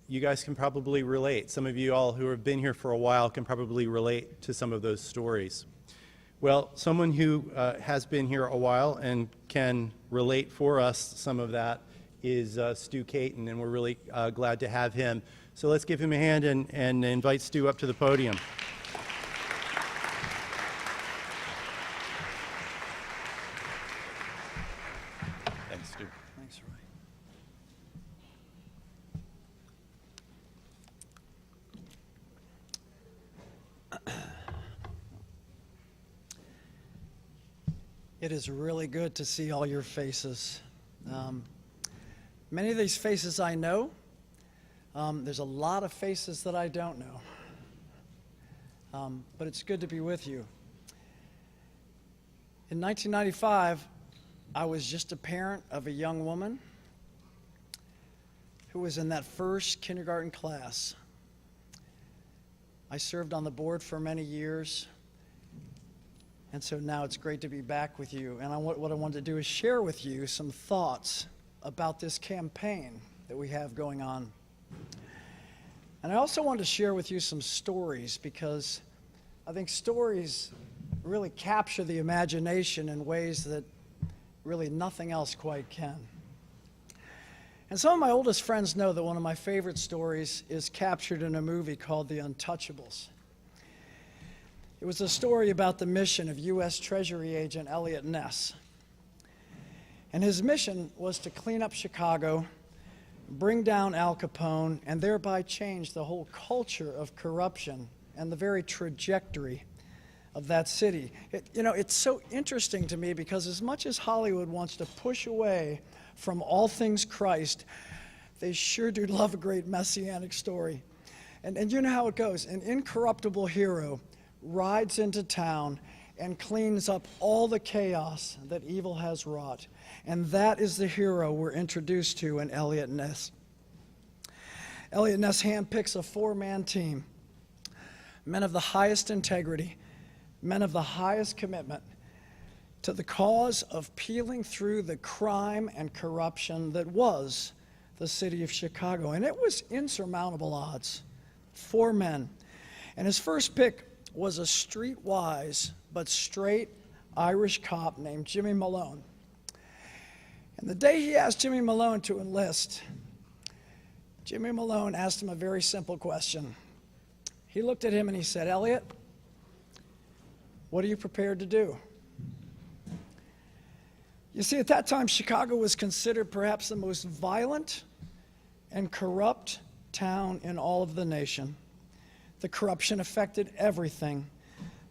you guys can probably relate. Some of you all who have been here for a while can probably relate to some of those stories. Well, someone who has been here a while and can relate for us some of that is Stu Caton, and we're really glad to have him. So let's give him a hand and invite Stu up to the podium. Thanks, Stu. Thanks, Roy. It is really good to see all your faces. Many of these faces I know. There's a lot of faces that I don't know. But it's good to be with you. In 1995, I was just a parent of a young woman who was in that first kindergarten class. I served on the board for many years. And so now it's great to be back with you. And what I wanted to do is share with you some thoughts about this campaign that we have going on. And I also wanted to share with you some stories, because I think stories really capture the imagination in ways that really nothing else quite can. And some of my oldest friends know that one of my favorite stories is captured in a movie called The Untouchables. It was a story about the mission of U.S. Treasury agent Elliot Ness. And his mission was to clean up Chicago, bring down Al Capone, and thereby change the whole culture of corruption and the very trajectory of that city. It's so interesting to me, because as much as Hollywood wants to push away from all things Christ, they sure do love a great messianic story. And you know how it goes. An incorruptible hero rides into town and cleans up all the chaos that evil has wrought. And that is the hero we're introduced to in Elliot Ness. Elliot Ness handpicks a four-man team, men of the highest integrity, men of the highest commitment to the cause of peeling through the crime and corruption that was the city of Chicago. And it was insurmountable odds. 4 men. And his first pick was a streetwise but straight Irish cop named Jimmy Malone. And the day he asked Jimmy Malone to enlist, Jimmy Malone asked him a very simple question. He looked at him and he said, "Elliot, what are you prepared to do?" You see, at that time, Chicago was considered perhaps the most violent and corrupt town in all of the nation. The corruption affected everything.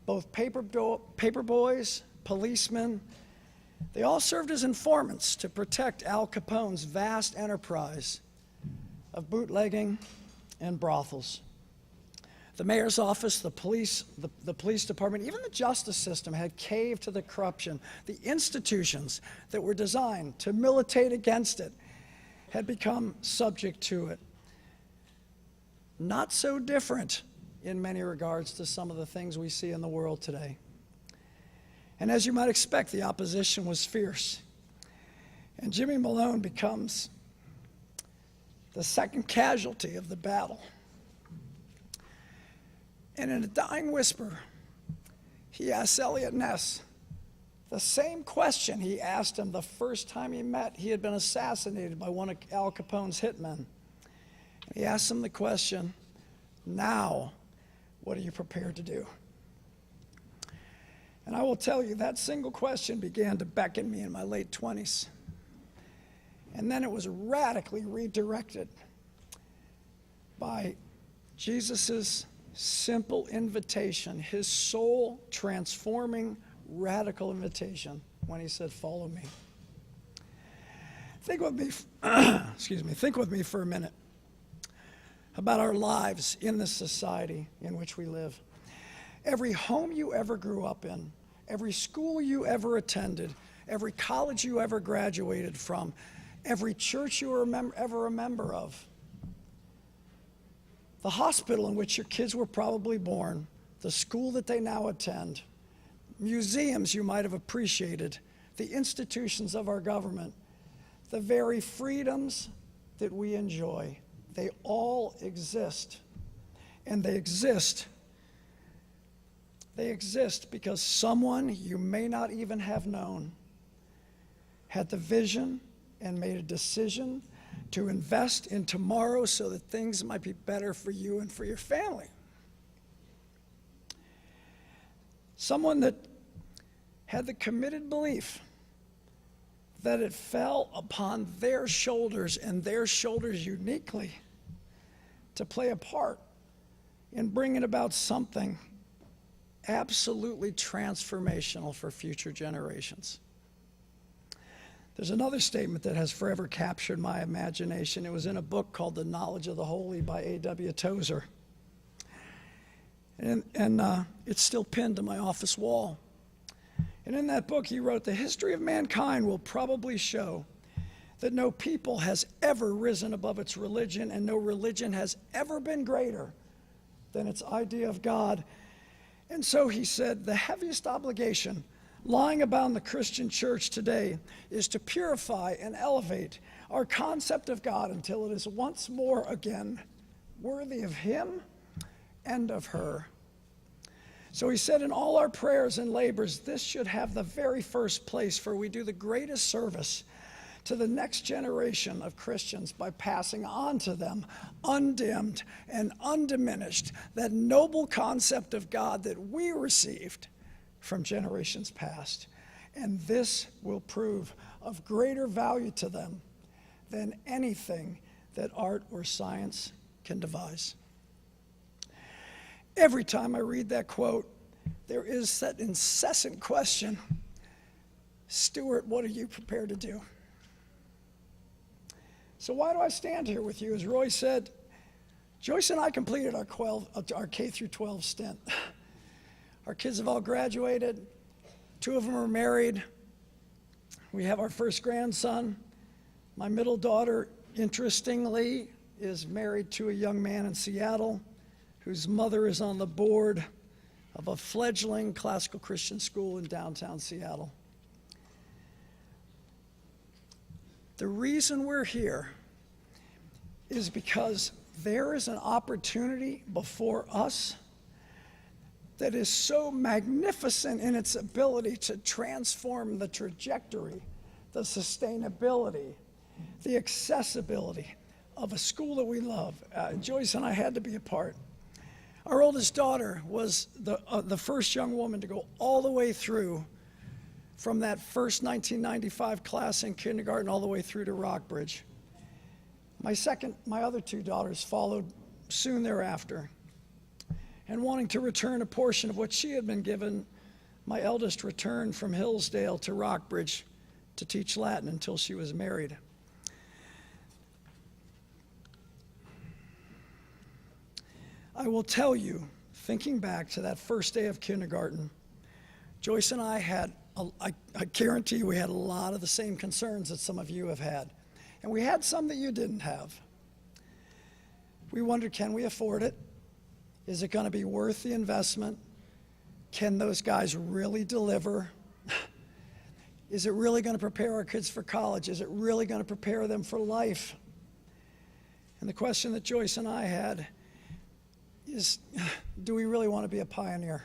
Both paper boys, policemen, they all served as informants to protect Al Capone's vast enterprise of bootlegging and brothels. The mayor's office, the police department, even the justice system had caved to the corruption. The institutions that were designed to militate against it had become subject to it. Not so different in many regards to some of the things we see in the world today. And as you might expect, the opposition was fierce. And Jimmy Malone becomes the second casualty of the battle. And in a dying whisper, he asks Elliot Ness the same question he asked him the first time he had been assassinated by one of Al Capone's hitmen. He asked him the question, "Now, what are you prepared to do?" And I will tell you, that single question began to beckon me in my late 20s. And then it was radically redirected by Jesus' simple invitation, his soul-transforming, radical invitation when he said, "Follow me." Think with me, think with me for a minute about our lives in this society in which we live. Every home you ever grew up in, every school you ever attended, every college you ever graduated from, every church you were ever a member of, the hospital in which your kids were probably born, the school that they now attend, museums you might have appreciated, the institutions of our government, the very freedoms that we enjoy, They all exist. And they exist because someone you may not even have known had the vision and made a decision to invest in tomorrow so that things might be better for you and for your family. Someone that had the committed belief that it fell upon their shoulders and their shoulders uniquely to play a part in bringing about something absolutely transformational for future generations. There's another statement that has forever captured my imagination. It was in a book called The Knowledge of the Holy by A.W. Tozer. And it's still pinned to my office wall. And in that book, he wrote, "The history of mankind will probably show that no people has ever risen above its religion, and no religion has ever been greater than its idea of God." And so he said, the heaviest obligation lying about the Christian church today is to purify and elevate our concept of God until it is once more again worthy of him and of her. So he said, in all our prayers and labors, this should have the very first place, for we do the greatest service to the next generation of Christians by passing on to them, undimmed and undiminished, that noble concept of God that we received from generations past. And this will prove of greater value to them than anything that art or science can devise. Every time I read that quote, there is that incessant question, Stuart, what are you prepared to do? So why do I stand here with you? As Roy said, Joyce and I completed our K through 12 stint. Our kids have all graduated. 2 of them are married. We have our first grandson. My middle daughter, interestingly, is married to a young man in Seattle whose mother is on the board of a fledgling classical Christian school in downtown Seattle. The reason we're here is because there is an opportunity before us that is so magnificent in its ability to transform the trajectory, the sustainability, the accessibility of a school that we love. Joyce and I had to be a part. Our oldest daughter was the first young woman to go all the way through from that first 1995 class in kindergarten all the way through to Rockbridge. My other 2 daughters followed soon thereafter. And wanting to return a portion of what she had been given, my eldest returned from Hillsdale to Rockbridge to teach Latin until she was married. I will tell you, thinking back to that first day of kindergarten, Joyce and I had, I guarantee you, we had a lot of the same concerns that some of you have had. And we had some that you didn't have. We wondered, can we afford it? Is it going to be worth the investment? Can those guys really deliver? Is it really going to prepare our kids for college? Is it really going to prepare them for life? And the question that Joyce and I had is, do we really want to be a pioneer?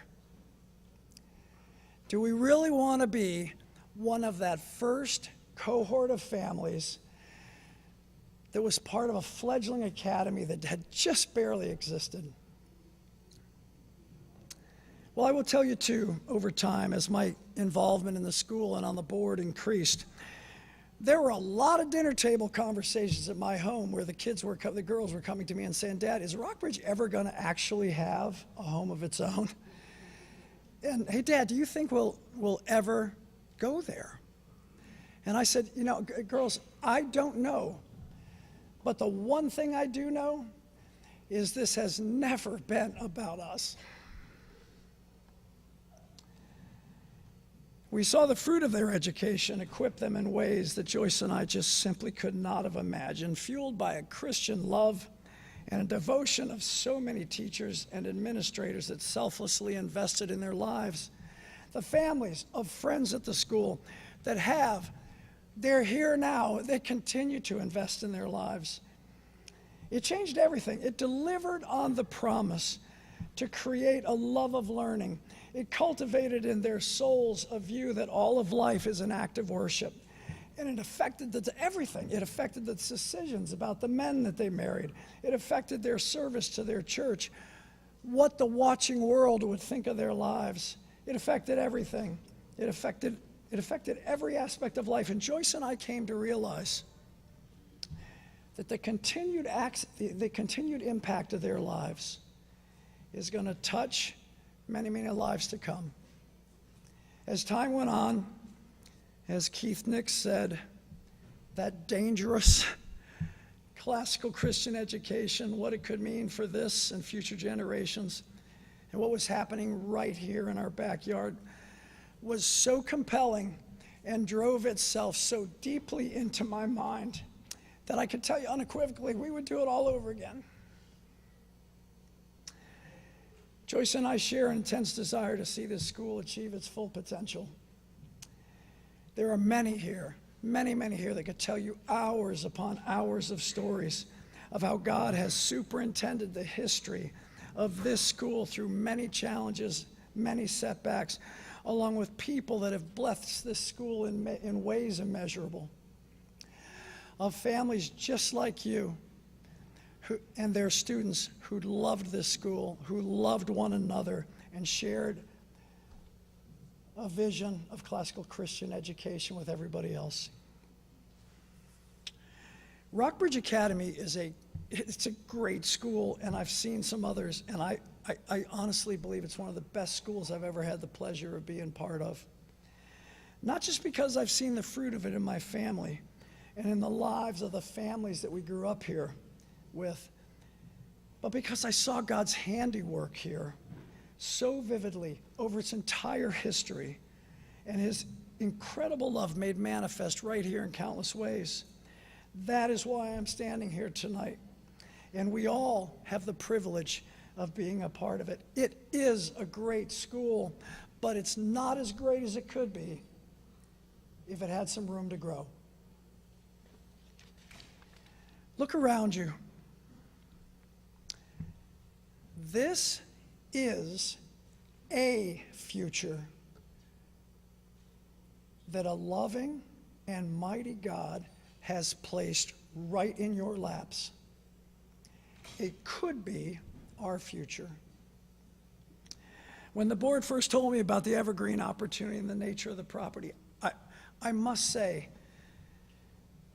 Do we really want to be one of that first cohort of families that was part of a fledgling academy that had just barely existed? Well, I will tell you too, over time, as my involvement in the school and on the board increased, there were a lot of dinner table conversations at my home where the girls were coming to me and saying, Dad, is Rockbridge ever going to actually have a home of its own? And hey, Dad, do you think we'll ever go there? And I said, girls, I don't know. But the one thing I do know is this has never been about us. We saw the fruit of their education equip them in ways that Joyce and I just simply could not have imagined, fueled by a Christian love and a devotion of so many teachers and administrators that selflessly invested in their lives. The families of friends at the school they're here now, they continue to invest in their lives. It changed everything. It delivered on the promise to create a love of learning. It cultivated in their souls a view that all of life is an act of worship. And it affected everything. It affected the decisions about the men that they married. It affected their service to their church, what the watching world would think of their lives. It affected everything. It affected every aspect of life. And Joyce and I came to realize that the continued impact of their lives is going to touch many, many lives to come. As time went on, as Keith Nix said, that dangerous classical Christian education, what it could mean for this and future generations, and what was happening right here in our backyard was so compelling and drove itself so deeply into my mind that I could tell you unequivocally we would do it all over again. Joyce and I share an intense desire to see this school achieve its full potential. There are many here, many, many here that could tell you hours upon hours of stories of how God has superintended the history of this school through many challenges, many setbacks, along with people that have blessed this school in ways immeasurable. Of families just like you and their students who loved this school, who loved one another, and shared a vision of classical Christian education with everybody else. Rockbridge Academy it's a great school, and I've seen some others, and I honestly believe it's one of the best schools I've ever had the pleasure of being part of. Not just because I've seen the fruit of it in my family and in the lives of the families that we grew up here with, but because I saw God's handiwork here so vividly over its entire history, and his incredible love made manifest right here in countless ways. That is why I'm standing here tonight. And we all have the privilege of being a part of it. It is a great school, but it's not as great as it could be if it had some room to grow. Look around you. This is a future that a loving and mighty God has placed right in your laps. It could be our future. When the board first told me about the Evergreen opportunity and the nature of the property, I must say,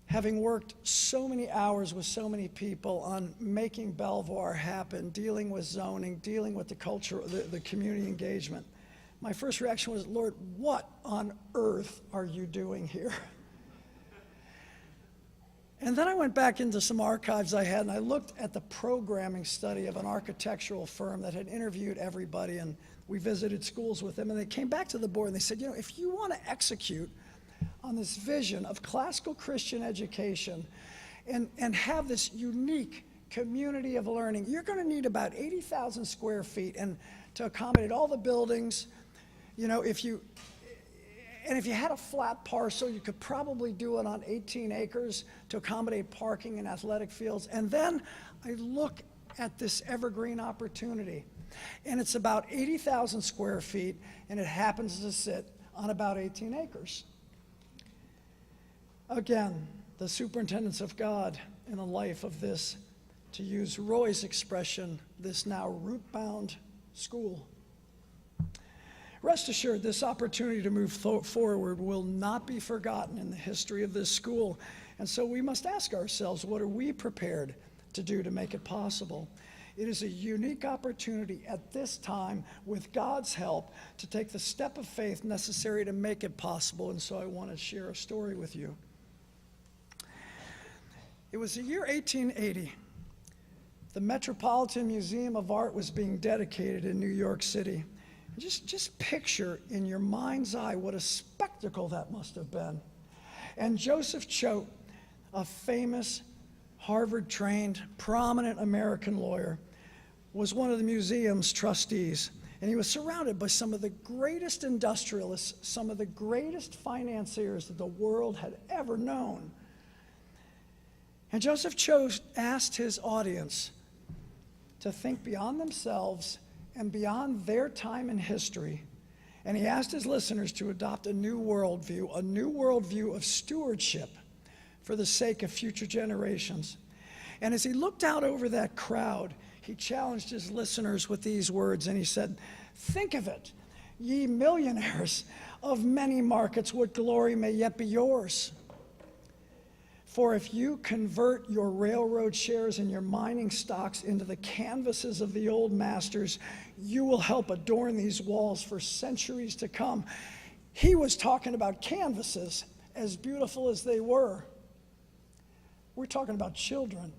having worked so many hours with so many people on making Belvoir happen, dealing with zoning, dealing with the culture, the community engagement, my first reaction was, Lord, what on earth are you doing here? And then I went back into some archives I had, and I looked at the programming study of an architectural firm that had interviewed everybody, and we visited schools with them, and they came back to the board and they said, you know, if you want to execute on this vision of classical Christian education and have this unique community of learning, you're going to need about 80,000 square feet and to accommodate all the buildings. You know, if you had a flat parcel, you could probably do it on 18 acres to accommodate parking and athletic fields. And then I look at this Evergreen opportunity, and it's about 80,000 square feet, and it happens to sit on about 18 acres. Again, the superintendence of God in the life of this, to use Roy's expression, this now root-bound school. Rest assured, this opportunity to move forward will not be forgotten in the history of this school. And so we must ask ourselves, what are we prepared to do to make it possible? It is a unique opportunity at this time, with God's help, to take the step of faith necessary to make it possible. And so I want to share a story with you. It was the year 1880. The Metropolitan Museum of Art was being dedicated in New York City. Just picture in your mind's eye what a spectacle that must have been. And Joseph Choate, a famous Harvard-trained, prominent American lawyer, was one of the museum's trustees. And he was surrounded by some of the greatest industrialists, some of the greatest financiers that the world had ever known. And Joseph Cho asked his audience to think beyond themselves and beyond their time in history. And he asked his listeners to adopt a new worldview of stewardship for the sake of future generations. And as he looked out over that crowd, he challenged his listeners with these words, and he said, "Think of it, ye millionaires of many markets, what glory may yet be yours. For if you convert your railroad shares and your mining stocks into the canvases of the old masters, you will help adorn these walls for centuries to come." He was talking about canvases, as beautiful as they were. We're talking about children.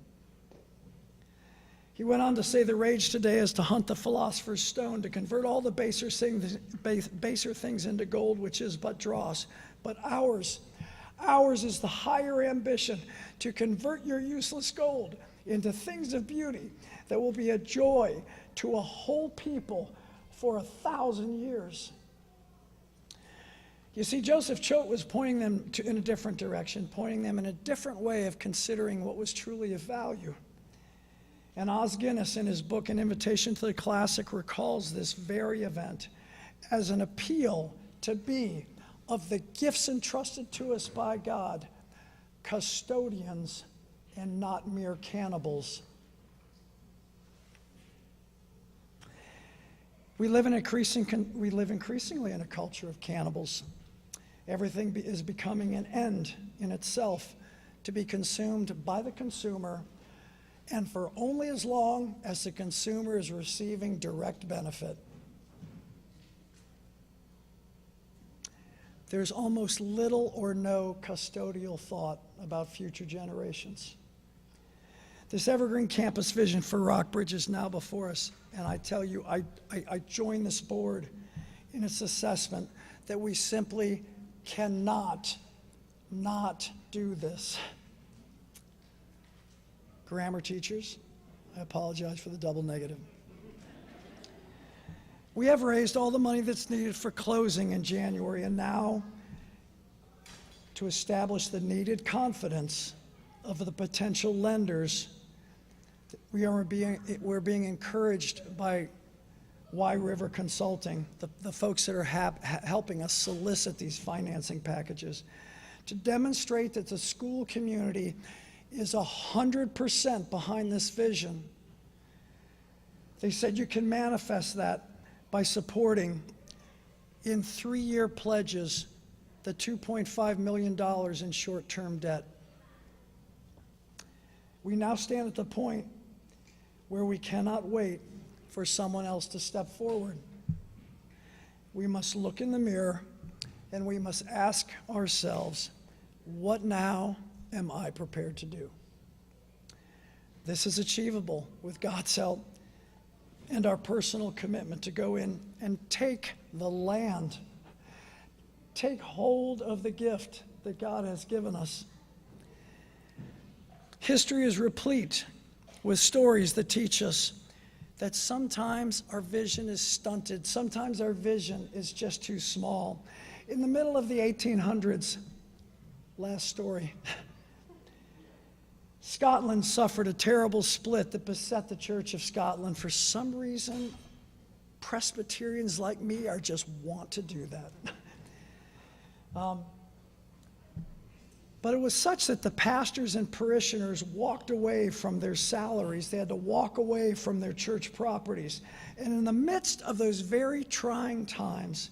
He went on to say, "The rage today is to hunt the philosopher's stone, to convert all the baser things into gold, which is but dross. But ours is the higher ambition, to convert your useless gold into things of beauty that will be a joy to a whole people for 1,000 years." You see, Joseph Choate was pointing them in a different direction, pointing them in a different way of considering what was truly of value. And Os Guinness, in his book, An Invitation to the Classic, recalls this very event as an appeal to be, of the gifts entrusted to us by God, custodians and not mere cannibals. We live increasingly in a culture of cannibals. Everything is becoming an end in itself, to be consumed by the consumer, and for only as long as the consumer is receiving direct benefit. There's almost little or no custodial thought about future generations. This Evergreen campus vision for Rockbridge is now before us, and I tell you, I join this board in its assessment that we simply cannot not do this. Grammar teachers, I apologize for the double negative. We have raised all the money that's needed for closing in January, and now, to establish the needed confidence of the potential lenders, we're being encouraged by Y River Consulting, the folks that are helping us solicit these financing packages, to demonstrate that the school community is 100% behind this vision. They said you can manifest that by supporting, in 3-year pledges, the $2.5 million in short-term debt. We now stand at the point where we cannot wait for someone else to step forward. We must look in the mirror and we must ask ourselves, what now am I prepared to do? This is achievable with God's help and our personal commitment to go in and take the land, take hold of the gift that God has given us. History is replete with stories that teach us that sometimes our vision is stunted, sometimes our vision is just too small. In the middle of the 1800s, last story, Scotland suffered a terrible split that beset the Church of Scotland. For some reason, Presbyterians like me just want to do that. But it was such that the pastors and parishioners walked away from their salaries. They had to walk away from their church properties. And in the midst of those very trying times,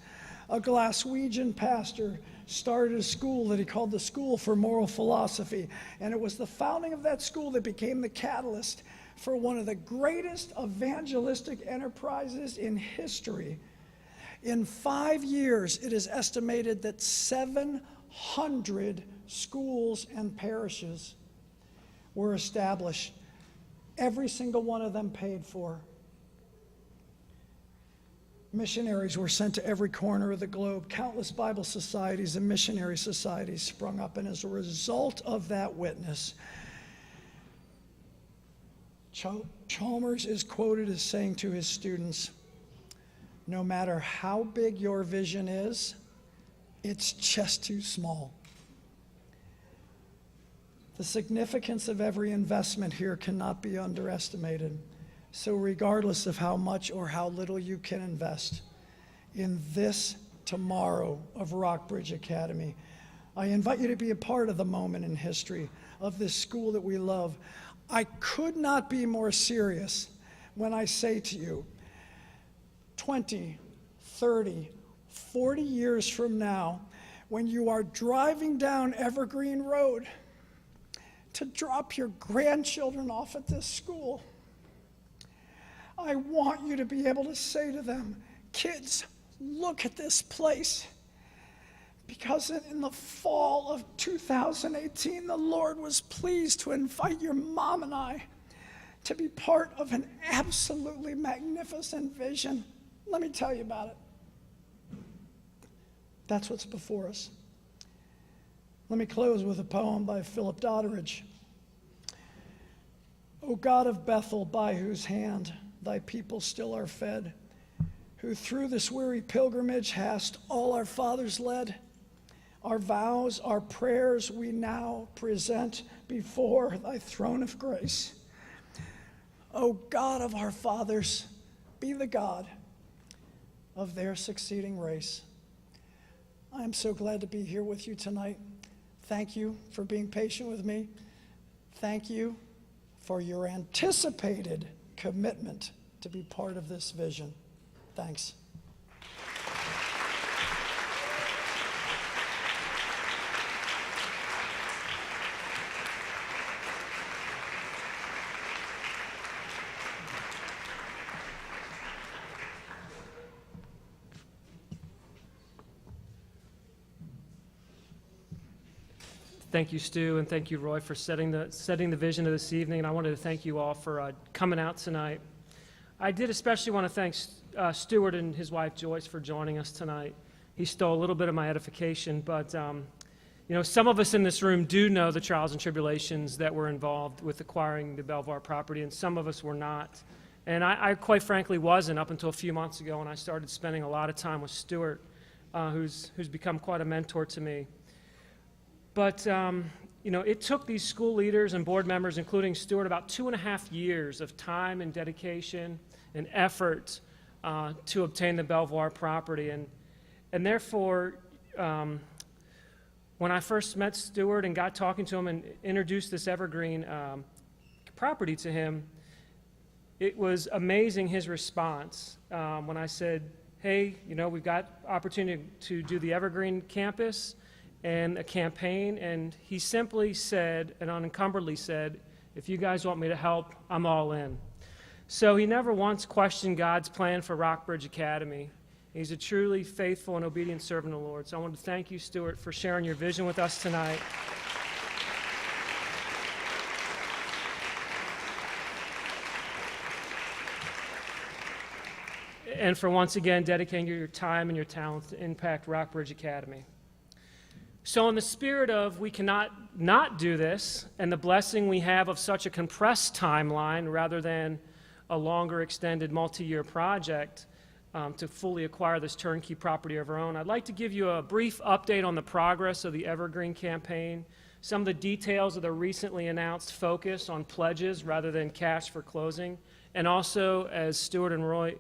a Glaswegian pastor started a school that he called the School for Moral Philosophy. And it was the founding of that school that became the catalyst for one of the greatest evangelistic enterprises in history. In 5 years, it is estimated that 700 schools and parishes were established, every single one of them paid for. Missionaries were sent to every corner of the globe. Countless Bible societies and missionary societies sprung up, and as a result of that witness, Chalmers is quoted as saying to his students, "No matter how big your vision is, it's just too small." The significance of every investment here cannot be underestimated. So regardless of how much or how little you can invest in this tomorrow of Rockbridge Academy, I invite you to be a part of the moment in history of this school that we love. I could not be more serious when I say to you, 20, 30, 40 years from now, when you are driving down Evergreen Road to drop your grandchildren off at this school, I want you to be able to say to them, kids, look at this place. Because in the fall of 2018, the Lord was pleased to invite your mom and I to be part of an absolutely magnificent vision. Let me tell you about it. That's what's before us. Let me close with a poem by Philip Doddridge. O God of Bethel, by whose hand thy people still are fed, who through this weary pilgrimage hast all our fathers led, our vows, our prayers we now present before thy throne of grace. O God of our fathers, be the God of their succeeding race. I am so glad to be here with you tonight. Thank you for being patient with me. Thank you for your anticipated commitment to be part of this vision. Thanks. Thank you, Stu, and thank you, Roy, for setting the vision of this evening. And I wanted to thank you all for coming out tonight. I did especially want to thank Stuart and his wife, Joyce, for joining us tonight. He stole a little bit of my edification, but some of us in this room do know the trials and tribulations that were involved with acquiring the Belvoir property, and some of us were not. And I quite frankly wasn't up until a few months ago when I started spending a lot of time with Stuart, who's become quite a mentor to me. But, it took these school leaders and board members, including Stuart, about 2.5 years of time and dedication and effort to obtain the Belvoir property. And therefore, when I first met Stuart and got talking to him and introduced this Evergreen property to him, it was amazing his response when I said, hey, we've got opportunity to do the Evergreen campus and a campaign, and he simply said, and unencumberedly said, if you guys want me to help, I'm all in. So he never once questioned God's plan for Rockbridge Academy. He's a truly faithful and obedient servant of the Lord. So I want to thank you, Stuart, for sharing your vision with us tonight. And for once again dedicating your time and your talents to impact Rockbridge Academy. So in the spirit of we cannot not do this, and the blessing we have of such a compressed timeline rather than a longer extended multi-year project to fully acquire this turnkey property of our own, I'd like to give you a brief update on the progress of the Evergreen campaign, some of the details of the recently announced focus on pledges rather than cash for closing, and also, as Stuart and Roy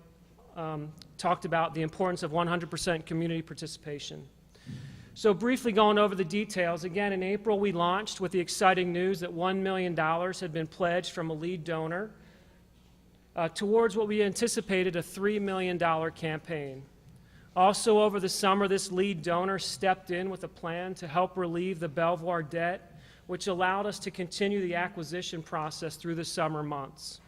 talked about, the importance of 100% community participation. So briefly going over the details, again, in April we launched with the exciting news that $1 million had been pledged from a lead donor towards what we anticipated a $3 million campaign. Also over the summer, this lead donor stepped in with a plan to help relieve the Belvoir debt, which allowed us to continue the acquisition process through the summer months.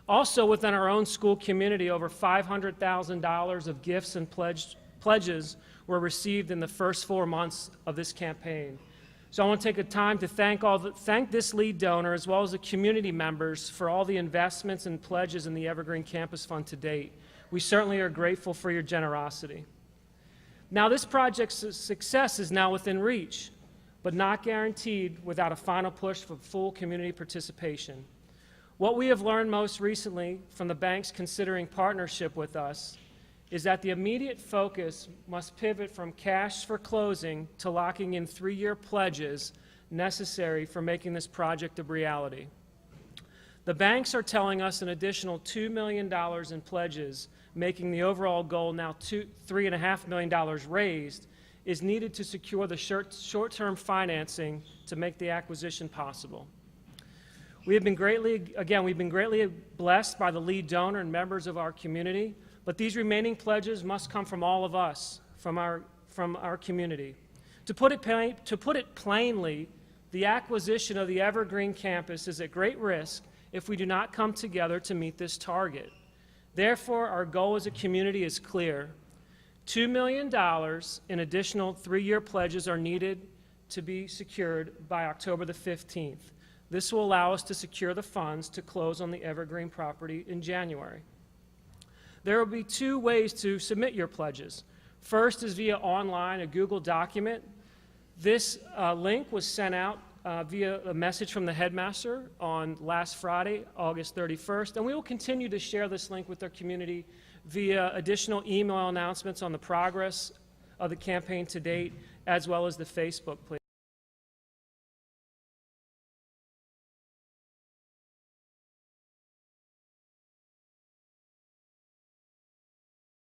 Also within our own school community, over $500,000 of gifts and pledges were received in the first 4 months of this campaign. So I want to take a time to thank this lead donor as well as the community members for all the investments and pledges in the Evergreen Campus Fund to date. We certainly are grateful for your generosity. Now this project's success is now within reach, but not guaranteed without a final push for full community participation. What we have learned most recently from the banks considering partnership with us is that the immediate focus must pivot from cash for closing to locking in 3-year pledges necessary for making this project a reality. The banks are telling us an additional $2 million in pledges, making the overall goal now $3.5 million raised, is needed to secure the short-term financing to make the acquisition possible. We've been greatly blessed by the lead donor and members of our community, but these remaining pledges must come from all of us, from our community. To put it plainly, the acquisition of the Evergreen campus is at great risk if we do not come together to meet this target. Therefore, our goal as a community is clear. $2 million in additional 3-year pledges are needed to be secured by October the 15th. This will allow us to secure the funds to close on the Evergreen property in January. There will be 2 ways to submit your pledges. First is via online, a Google document. This link was sent out via a message from the headmaster on last Friday, August 31st, and we will continue to share this link with our community via additional email announcements on the progress of the campaign to date, as well as the Facebook page.